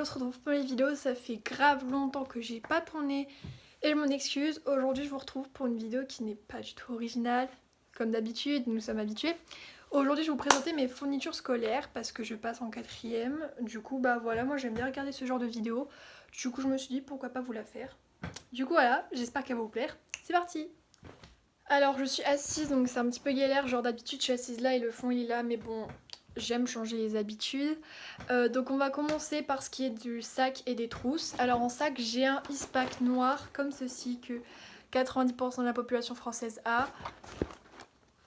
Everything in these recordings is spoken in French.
se retrouve pour une vidéo, ça fait grave longtemps que j'ai pas tourné et je m'en excuse. Aujourd'hui je vous retrouve pour une vidéo qui n'est pas du tout originale, comme d'habitude, nous sommes habitués. Aujourd'hui je vais vous présenter mes fournitures scolaires parce que je passe en 4ème. Du coup bah voilà, moi j'aime bien regarder ce genre de vidéo. Du coup je me suis dit pourquoi pas vous la faire. Du coup voilà, j'espère qu'elle va vous plaire. C'est parti! Alors je suis assise donc c'est un petit peu galère, genre d'habitude je suis assise là et le fond il est là, mais bon j'aime changer les habitudes. Donc on va commencer par ce qui est du sac et des trousses. Alors en sac j'ai un Eastpak noir comme ceci que 90% de la population française a.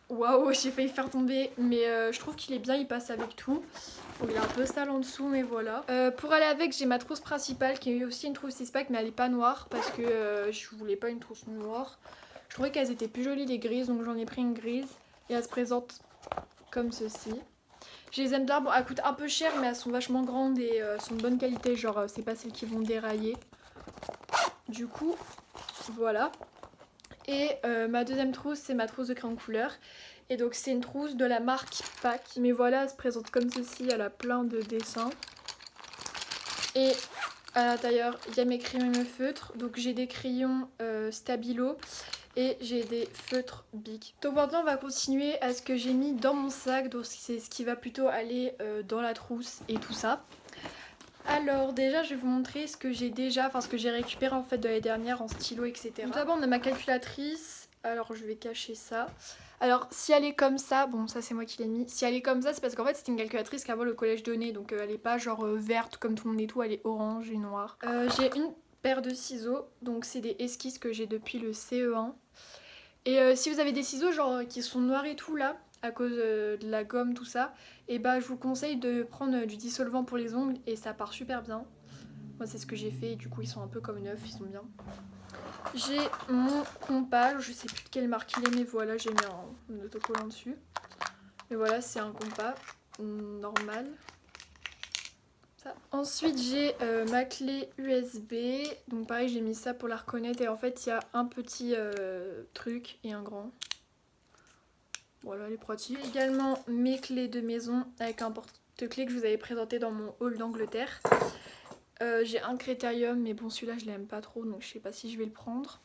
Waouh, j'ai failli faire tomber, mais je trouve qu'il est bien, il passe avec tout. Bon, il est un peu sale en dessous, mais voilà. Pour aller avec, j'ai ma trousse principale qui est aussi une trousse Eastpak, mais elle est pas noire parce que je voulais pas une trousse noire. Je trouvais qu'elles étaient plus jolies les grises, donc j'en ai pris une grise et elle se présente comme ceci. Je les aime bien, bon, elles coûtent un peu cher mais elles sont vachement grandes et sont de bonne qualité, genre c'est pas celles qui vont dérailler. Du coup, voilà. Et ma deuxième trousse, c'est ma trousse de crayon de couleur. Et donc c'est une trousse de la marque Pak. Mais voilà, elle se présente comme ceci, elle a plein de dessins. Et à l'intérieur, il y a mes crayons et mes feutres. Donc j'ai des crayons Stabilo et j'ai des feutres Bic. Donc maintenant on va continuer à ce que j'ai mis dans mon sac, donc c'est ce qui va plutôt aller dans la trousse et tout ça. Alors déjà je vais vous montrer ce que j'ai déjà, enfin ce que j'ai récupéré en fait de l'année dernière en stylo, etc. Donc d'abord on a ma calculatrice, alors je vais cacher ça. Alors si elle est comme ça, bon ça c'est moi qui l'ai mis, si elle est comme ça c'est parce qu'en fait c'était une calculatrice qu'avant le collège donnait, donc elle est pas genre verte comme tout le monde et tout, elle est orange et noire. J'ai une paire de ciseaux, donc c'est des esquisses que j'ai depuis le CE1. Et si vous avez des ciseaux genre qui sont noirs et tout là, à cause de la gomme tout ça, et bah je vous conseille de prendre du dissolvant pour les ongles et ça part super bien. Moi c'est ce que j'ai fait et du coup ils sont un peu comme neufs, ils sont bien. J'ai mon compas, je sais plus de quelle marque il est mais voilà, j'ai mis un autocollant dessus. Mais voilà, c'est un compas normal. Ça. Ensuite j'ai ma clé USB, donc pareil j'ai mis ça pour la reconnaître et en fait il y a un petit truc et un grand. Voilà, elle est pratique. Également mes clés de maison avec un porte-clés que je vous avais présenté dans mon haul d'Angleterre. J'ai un Critérium mais bon celui-là je l'aime pas trop donc je sais pas si je vais le prendre.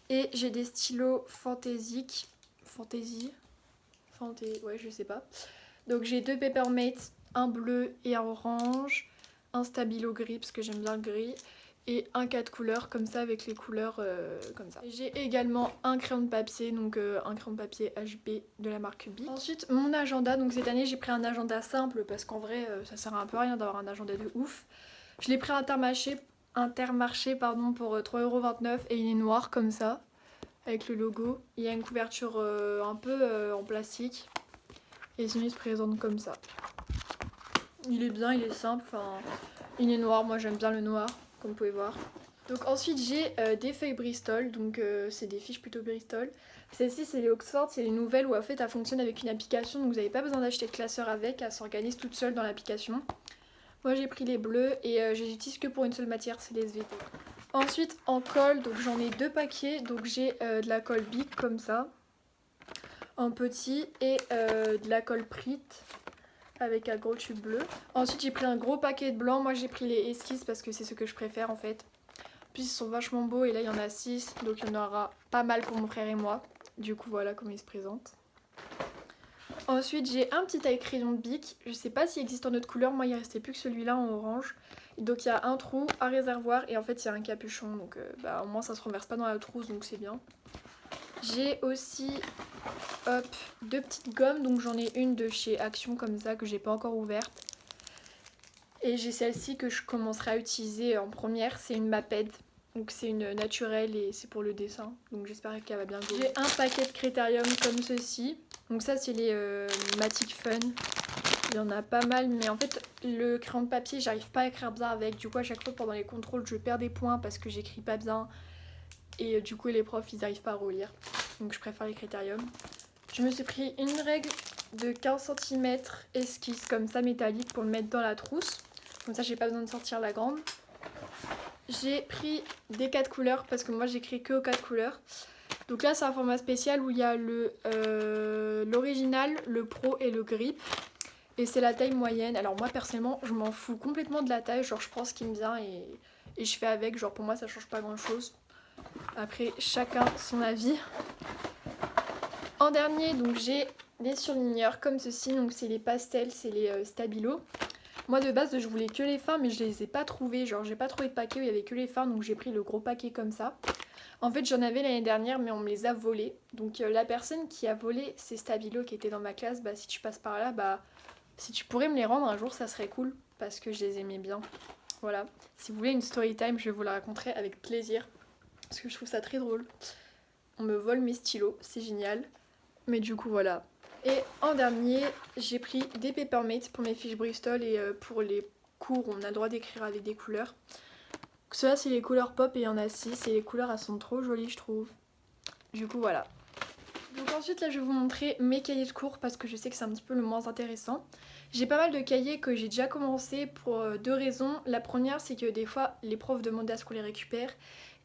Et j'ai des stylos Fantasy, ouais je sais pas. Donc j'ai deux Papermate, un bleu et un orange, un Stabilo gris parce que j'aime bien le gris, et un 4 couleurs comme ça avec les couleurs comme ça. J'ai également un crayon de papier, donc un crayon de papier HB de la marque Bic. Ensuite mon agenda, donc cette année j'ai pris un agenda simple parce qu'en vrai ça sert un peu à rien d'avoir un agenda de ouf. Je l'ai pris à Intermarché pardon, pour 3,29 € et il est noir comme ça avec le logo. Il y a une couverture un peu en plastique. Et sinon il se présente comme ça. Il est bien, il est simple, enfin, il est noir, moi j'aime bien le noir, comme vous pouvez voir. Donc ensuite j'ai des feuilles Bristol, donc c'est des fiches plutôt Bristol. Celle-ci c'est les Oxford, c'est les nouvelles où en fait elle fonctionne avec une application, donc vous n'avez pas besoin d'acheter de classeur avec, elle s'organise toute seule dans l'application. Moi j'ai pris les bleus et je les utilise que pour une seule matière, c'est les SVT. Ensuite en colle, donc j'en ai deux paquets, donc j'ai de la colle Bic comme ça. En petit et de la colle Prit avec un gros tube bleu. Ensuite j'ai pris un gros paquet de blanc, moi j'ai pris les esquisses parce que c'est ce que je préfère en fait. Puis ils sont vachement beaux et là il y en a 6 donc il y en aura pas mal pour mon frère et moi. Du coup voilà comment ils se présentent. Ensuite j'ai un petit taille-crayon de Bic, je sais pas s'il existe en autre couleur, moi il restait plus que celui-là en orange. Donc il y a un trou, un réservoir et en fait il y a un capuchon donc au moins ça se renverse pas dans la trousse donc c'est bien. J'ai aussi hop, deux petites gommes, donc j'en ai une de chez Action comme ça que j'ai pas encore ouverte. Et j'ai celle-ci que je commencerai à utiliser en première, c'est une Maped. Donc c'est une naturelle et c'est pour le dessin, donc j'espère qu'elle va bien go. J'ai un paquet de Critérium comme ceci, donc ça c'est les Matic Fun. Il y en a pas mal, mais en fait le crayon de papier j'arrive pas à écrire bien avec, du coup à chaque fois pendant les contrôles je perds des points parce que j'écris pas bien. Et du coup les profs ils arrivent pas à relire, donc je préfère les Critérium. Je me suis pris une règle de 15 cm esquisse comme ça métallique pour le mettre dans la trousse. Comme ça j'ai pas besoin de sortir la grande. J'ai pris des 4 couleurs parce que moi j'écris que aux 4 couleurs. Donc là c'est un format spécial où il y a l'original, le pro et le grip. Et c'est la taille moyenne. Alors moi personnellement je m'en fous complètement de la taille, genre je prends ce qui me vient et je fais avec, genre pour moi ça change pas grand chose. Après chacun son avis. En dernier donc j'ai les surligneurs comme ceci, donc c'est les pastels, c'est les Stabilo. Moi de base je voulais que les fins mais je les ai pas trouvés, genre j'ai pas trouvé de paquet où il y avait que les fins donc j'ai pris le gros paquet comme ça. En fait j'en avais l'année dernière mais on me les a volés. Donc la personne qui a volé ces Stabilo qui étaient dans ma classe, bah si tu passes par là, bah si tu pourrais me les rendre un jour ça serait cool parce que je les aimais bien. Voilà, si vous voulez une story time je vous la raconterai avec plaisir parce que je trouve ça très drôle. On me vole mes stylos, c'est génial. Mais du coup voilà. Et en dernier, j'ai pris des Papermates pour mes fiches Bristol et pour les cours où on a le droit d'écrire avec des couleurs. Ceux-là c'est les couleurs pop et il y en a 6 et les couleurs elles sont trop jolies je trouve. Du coup voilà. Donc ensuite là je vais vous montrer mes cahiers de cours parce que je sais que c'est un petit peu le moins intéressant. J'ai pas mal de cahiers que j'ai déjà commencé pour deux raisons. La première c'est que des fois les profs demandent à ce qu'on les récupère.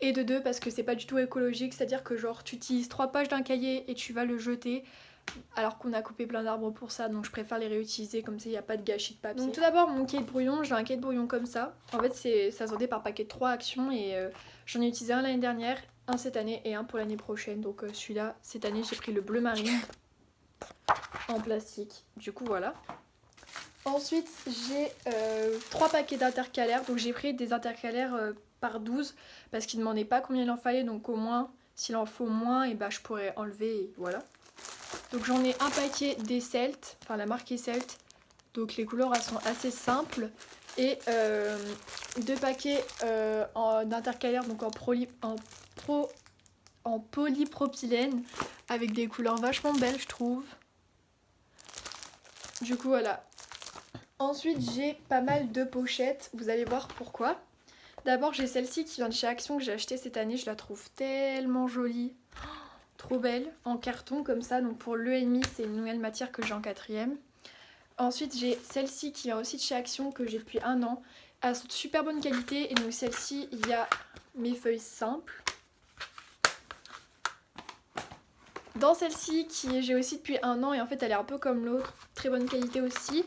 Et de deux parce que c'est pas du tout écologique, c'est-à-dire que genre tu utilises 3 pages d'un cahier et tu vas le jeter. Alors qu'on a coupé plein d'arbres pour ça, donc je préfère les réutiliser, comme ça il n'y a pas de gâchis de papier. Donc tout d'abord mon cahier de brouillon, j'ai un cahier de brouillon comme ça. En fait ça se vendait par paquet de 3 actions et j'en ai utilisé un l'année dernière, un cette année et un pour l'année prochaine. Donc celui-là, cette année j'ai pris le bleu marine en plastique, du coup voilà. Ensuite j'ai 3 paquets d'intercalaires, donc j'ai pris des intercalaires par 12 parce qu'ils ne demandaient pas combien il en fallait, donc au moins s'il en faut moins, et bah je pourrais enlever et voilà. Donc j'en ai un paquet des Celt, enfin la marque est Celt, donc les couleurs elles sont assez simples. Et 2 paquets d'intercalaires, donc en polypropylène, avec des couleurs vachement belles je trouve. Du coup voilà. Ensuite j'ai pas mal de pochettes, vous allez voir pourquoi. D'abord j'ai celle-ci qui vient de chez Action que j'ai achetée cette année, je la trouve tellement jolie. Trop belle, en carton comme ça, donc pour l'EMI c'est une nouvelle matière que j'ai en 4ème. Ensuite j'ai celle-ci qui vient aussi de chez Action que j'ai depuis 1 an. Elles sont de super bonne qualité et donc celle-ci il y a mes feuilles simples. Dans celle-ci qui j'ai aussi depuis 1 an et en fait elle est un peu comme l'autre, très bonne qualité aussi.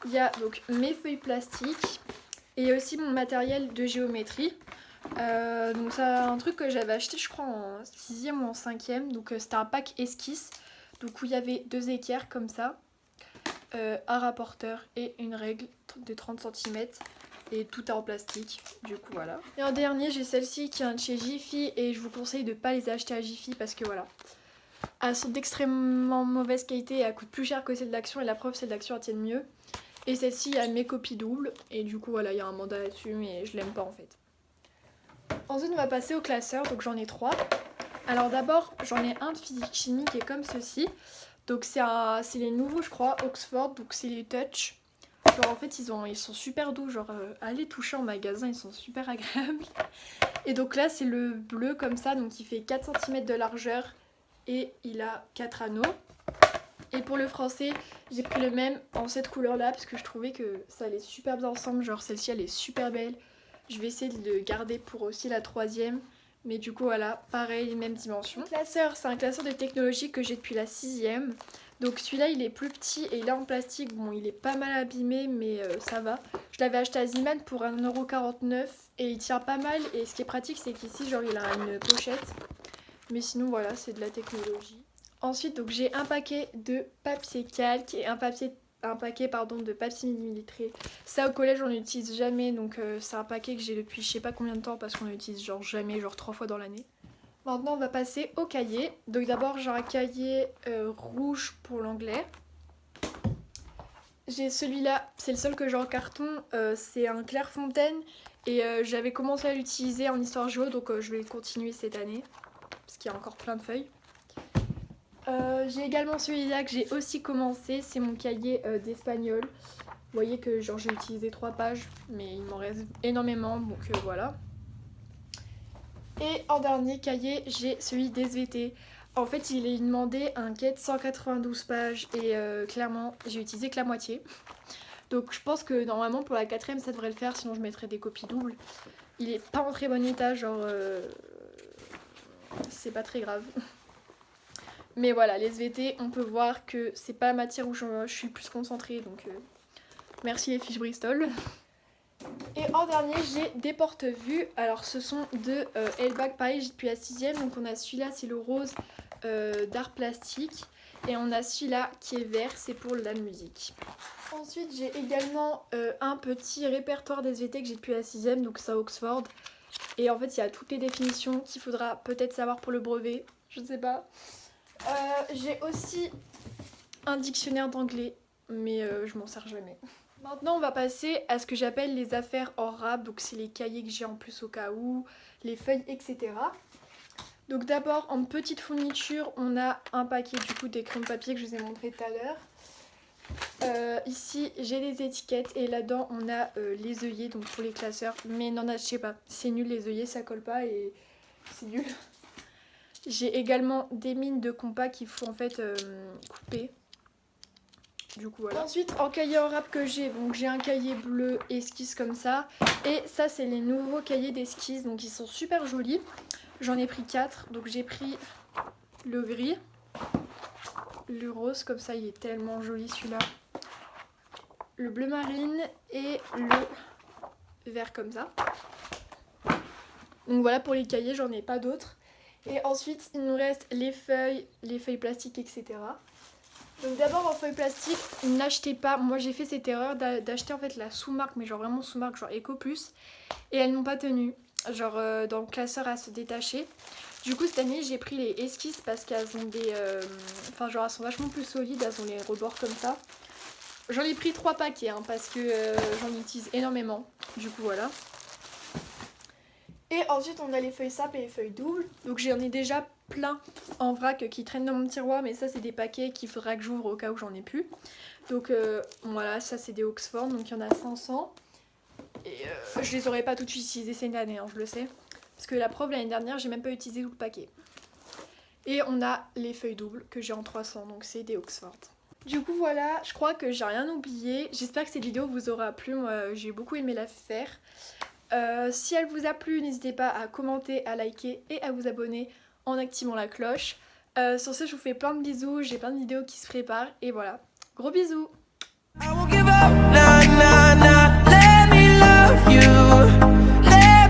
Il y a donc mes feuilles plastiques et il y a aussi mon matériel de géométrie. Donc c'est un truc que j'avais acheté je crois en 6ème ou en 5ème, donc c'était un pack esquisse, donc où il y avait 2 équerres comme ça, un rapporteur et une règle de 30 cm et tout est en plastique, du coup voilà. Et en dernier j'ai celle-ci qui vient de chez Jiffy et je vous conseille de pas les acheter à Jiffy parce que voilà, elles sont d'extrêmement mauvaise qualité et elles coûtent plus cher que celles d'Action et la preuve celles d'Action elles tiennent mieux. Et celle-ci il y a mes copies doubles et du coup voilà il y a un mandat là-dessus mais je l'aime pas en fait. Ensuite on va passer au classeur, donc j'en ai 3. Alors d'abord j'en ai un de physique chimie qui est comme ceci. Donc c'est les nouveaux je crois, Oxford, donc c'est les Touch. Genre en fait ils sont super doux, genre allez toucher en magasin, ils sont super agréables. Et donc là c'est le bleu comme ça, donc il fait 4 cm de largeur et il a 4 anneaux. Et pour le français j'ai pris le même en cette couleur là parce que je trouvais que ça allait super bien ensemble, genre celle-ci elle est super belle. Je vais essayer de le garder pour aussi la 3ème. Mais du coup voilà, pareil, même dimension. Le classeur, c'est un classeur de technologie que j'ai depuis la 6ème. Donc celui-là il est plus petit et il est en plastique. Bon il est pas mal abîmé mais ça va. Je l'avais acheté à Ziman pour 1,49€ et il tient pas mal. Et ce qui est pratique c'est qu'ici genre il a une pochette. Mais sinon voilà, c'est de la technologie. Ensuite donc j'ai un paquet de papier calque et un paquet de papier millimétré. Ça au collège on l'utilise jamais, donc c'est un paquet que j'ai depuis je sais pas combien de temps parce qu'on l'utilise genre jamais, genre 3 fois dans l'année. Maintenant on va passer au cahier. Donc d'abord j'ai un cahier rouge pour l'anglais. J'ai celui-là, c'est le seul que j'ai en carton, c'est un Clairefontaine et j'avais commencé à l'utiliser en histoire géo donc je vais le continuer cette année parce qu'il y a encore plein de feuilles. J'ai également celui-là que j'ai aussi commencé, c'est mon cahier d'espagnol. Vous voyez que genre j'ai utilisé 3 pages, mais il m'en reste énormément, donc voilà. Et en dernier cahier, j'ai celui d'SVT. En fait, il est demandé un cahier de 192 pages et clairement, j'ai utilisé que la moitié. Donc je pense que normalement pour la 4ème ça devrait le faire, sinon je mettrais des copies doubles. Il est pas en très bon état, genre c'est pas très grave. Mais voilà, les SVT, on peut voir que c'est pas la matière où je suis le plus concentrée, donc Merci les fiches Bristol. Et en dernier, j'ai des porte-vues. Alors ce sont de Elbag, pareil, j'ai depuis la 6ème. Donc on a celui-là, c'est le rose d'art plastique. Et on a celui-là qui est vert, c'est pour la musique. Ensuite, j'ai également un petit répertoire d'SVT que j'ai depuis la 6ème, donc ça Oxford. Et en fait, il y a toutes les définitions qu'il faudra peut-être savoir pour le brevet, je ne sais pas. J'ai aussi un dictionnaire d'anglais, mais je m'en sers jamais. Maintenant, on va passer à ce que j'appelle les affaires hors rap, donc c'est les cahiers que j'ai en plus au cas où, les feuilles, etc. Donc d'abord, en petite fourniture, on a un paquet du coup des crayons de papier que je vous ai montré tout à l'heure. Ici, j'ai des étiquettes et là-dedans, on a les œillets, donc pour les classeurs. Mais non, je sais pas, c'est nul les œillets, ça colle pas et c'est nul. J'ai également des mines de compas qu'il faut en fait couper. Du coup voilà. Ensuite en cahier en rap que j'ai, donc j'ai un cahier bleu esquisse comme ça. Et ça c'est les nouveaux cahiers d'esquisse, donc ils sont super jolis. J'en ai pris 4, donc j'ai pris le gris, le rose, comme ça il est tellement joli celui-là, le bleu marine et le vert comme ça. Donc voilà pour les cahiers, j'en ai pas d'autres. Et ensuite il nous reste les feuilles plastiques, etc. Donc d'abord en feuilles plastiques, n'achetez pas, moi j'ai fait cette erreur d'acheter en fait la sous-marque, mais genre vraiment sous-marque, genre Eco Plus, et elles n'ont pas tenu, genre dans le classeur à se détacher. Du coup cette année j'ai pris les esquisses parce qu'elles ont des, enfin genre elles sont vachement plus solides, elles ont les rebords comme ça. J'en ai pris 3 paquets hein, parce que j'en utilise énormément, du coup voilà. Et ensuite on a les feuilles simples et les feuilles doubles, donc j'en ai déjà plein en vrac qui traînent dans mon tiroir, mais ça c'est des paquets qu'il faudra que j'ouvre au cas où j'en ai plus. Donc voilà, ça c'est des Oxford, donc il y en a 500. Et je les aurais pas tout de suite utilisés cette année, hein, je le sais. Parce que la preuve l'année dernière, j'ai même pas utilisé tout le paquet. Et on a les feuilles doubles que j'ai en 300, donc c'est des Oxford. Du coup voilà, je crois que j'ai rien oublié. J'espère que cette vidéo vous aura plu, moi j'ai beaucoup aimé la faire. Si elle vous a plu, n'hésitez pas à commenter, à liker et à vous abonner en activant la cloche. Sur ce, je vous fais plein de bisous, j'ai plein de vidéos qui se préparent et voilà, gros bisous.